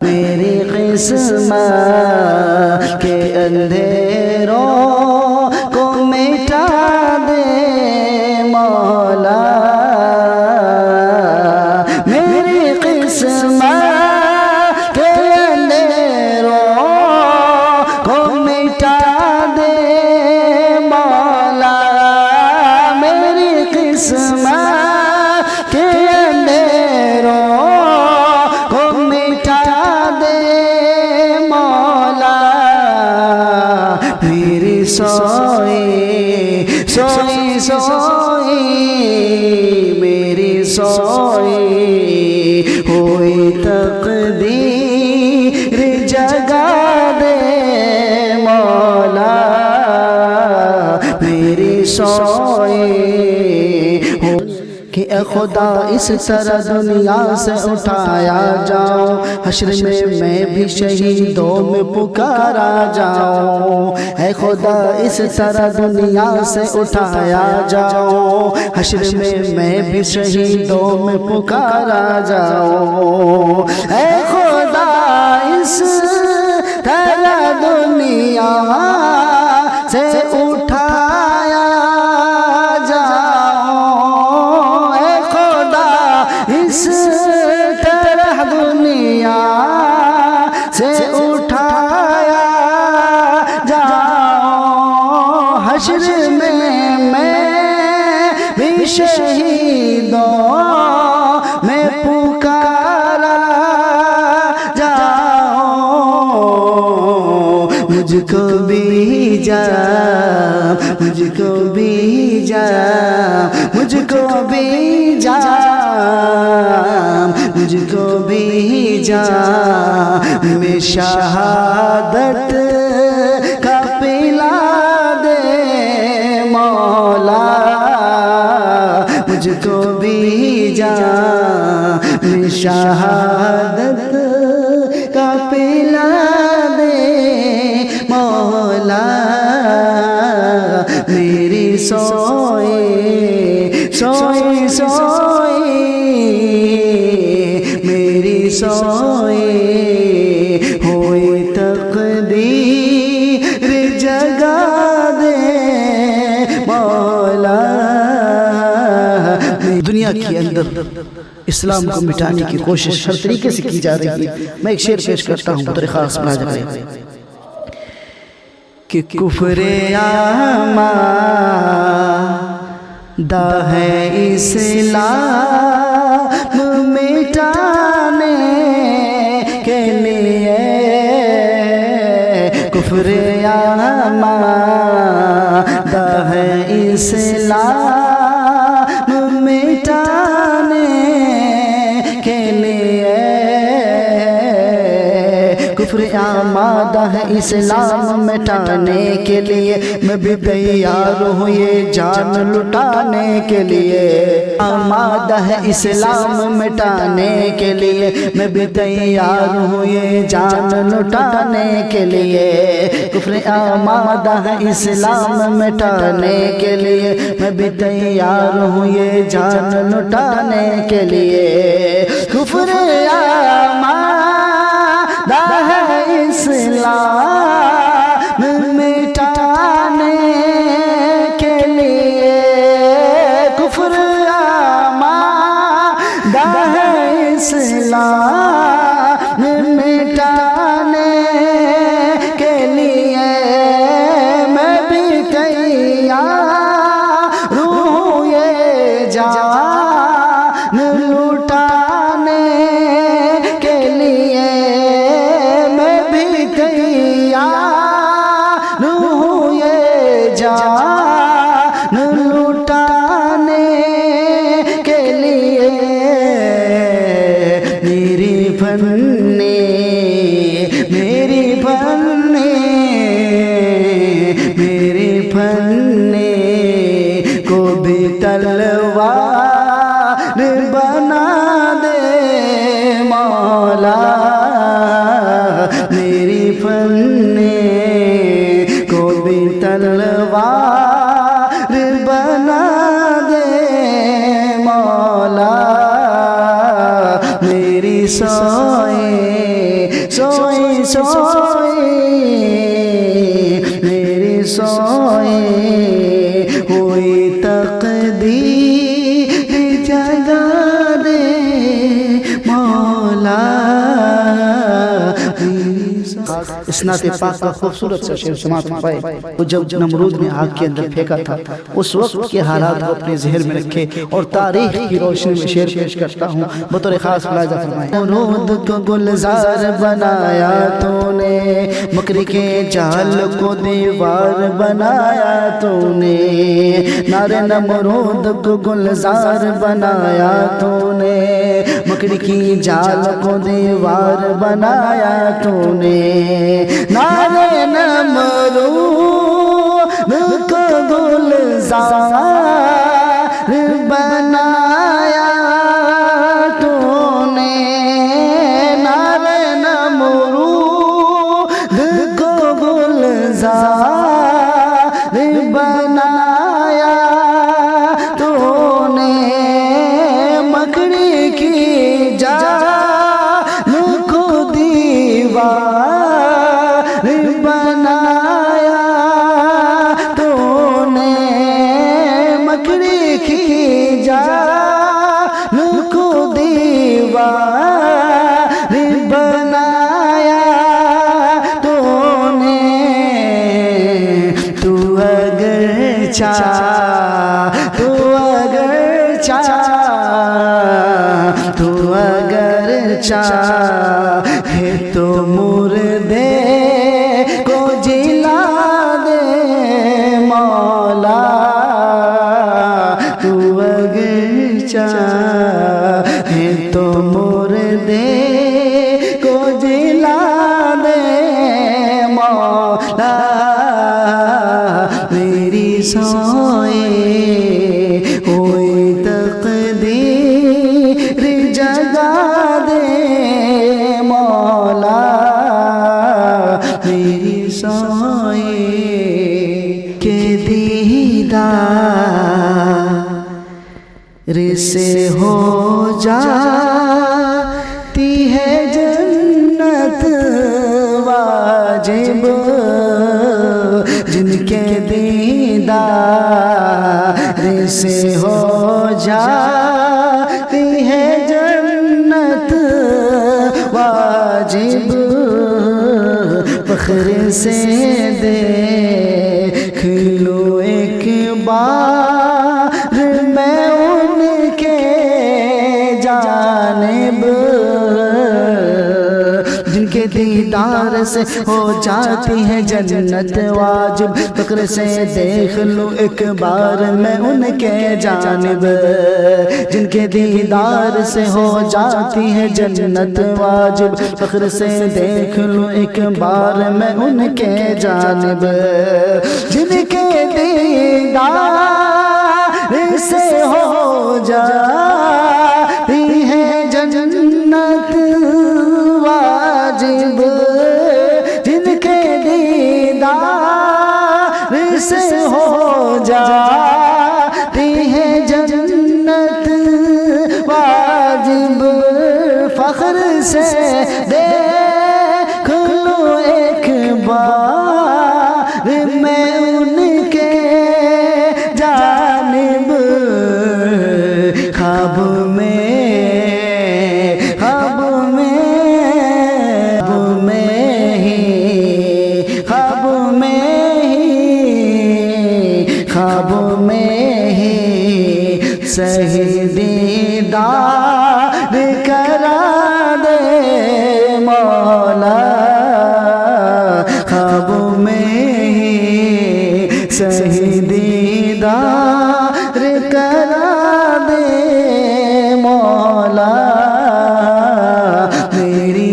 मेरी किस्मत के अंधेरों को मिटा दे मौला। मेरी किस्मत के अंधेरों को मिटा दे मौला। मेरी किस्मत के अंधेरों को मिटा दे मौला। मेरी सोई सोई सोई मेरी सोई हुई तकदीर जगा दे मौला। मेरी सोई कि ए खुदा इस तरह दुनिया से उठाया जाओ, हश्र में मैं भी शहीदों में पुकारा जाऊं। ए खुदा इस तरह दुनिया से उठाया जाओ, हश्र में मैं भी शहीदों में पुकारा जाऊं। ए खुदा इस तरह दुनिया से उठाया इस तरह दुनिया से उठाया जाओ, हश्र में मैं भी शहीदों में पुकारा जाओ। मुझको भी जा मुझको भी जा मुझको भी जा मुझको भी जा मैं शहादत का पिला दे मौला। मुझको भी जा मैं शहादत का पिला दे मौला। मेरी सोई सोई सोई मेरी सोई हुई तकदीर जगा दे मौला। दुनिया के अंदर इस्लाम को मिटाने की कोशिश हर तरीके से की जा रही है। मैं एक शेर पेश करता हूँ, बतौर खास पढ़ा जाए कि कुफ्रे आमादा है इस्लाम मिटाने के लिए। कुफ्रे आमादा है इस्लाम मिटाने के लिए। कुफ्र आमादा है इस्लाम मिटाने के लिए, मैं भी तैयार हूँ ये जान लुटाने के लिए। आमादा है इस्लाम मिटाने के लिए, मैं भी तैयार हूँ ये जान लुटाने के लिए। कुफ्र आमादा है इस्लाम मिटाने के लिए, मैं भी तैयार हूँ ये जान लुटाने के लिए। कुफ्र आमादा है इस्लाम मिटाने के लिए। कुफ्र आमादा है इस्लाम मिटाने के लिए, मैं भी तैयार हूँ ये जान लुटाने के लिए। जान लुटाने के लिए। मेरी फन्ने मेरी फन्ने मेरी फन्ने को भी तलवार बना दे मौला। मेरी फन्ने को भी तलवार बना दे मौला। मेरी सोए सोए मेरी सोए हुई तकदीर जगा दे मौला। इस्नात पाक का खूबसूरत सा शेर समात पाए। वो जब नमरूद ने आग के अंदर फेंका था उस वक्त के हालात को अपने ज़हन में रखे और तारीख की रोशनी में शेर पेश करता हूँ बतौर खास मुलाहिज़ा फरमाएं। नमरूद को गुलजार बनाया तूने, मकरी के जाल को दीवार बनाया तूने। नारे नमरूद को गुलजार बनाया तूने, मकड़ी की जाल को दीवार बनाया तूने। नारे नमरूद को गुलजार बनाया तूने। नारे नमरूद को गुलजार बनाया तूने, मकड़ी की जाल को दीवार बनाया तूने। मकड़ी की जाल को दीवार बनाया तूने। तू अगर चाहे तो मुर्दे को जिला दे मौला। तू अगर चाहे तो मुर्दे को जिला दे मौला। मेरी सोए हुई तकदीर जगा दे मौला। मेरी सोए के दीदार से हो जाती है जन्नत वाजिब, जिनके दीदार से हो जाती है जन्नत वाजिब। फख्र से देख लो एक बार मैं उनके जानिब, जिनके दीदार से हो जाती है जन्नत वाजिब। फख्र से देख लो एक बार मैं उनके जानिब, जिनके दीदार से हो जाती है जन्नत वाजिब। फख्र से देख लो एक बार मैं उनके जानिब, जिनके दीदार से हो जाती है जन्नत वाजिब। जिनके दीदार से हो जाती है जन्नत वाजिब। फख्र से देख लो एक बार मैं उनके जानिब। ख्वाब में ही सही दीदार करा दे मौला। ख्वाब में ही सही दीदार करा दे मौला। मेरी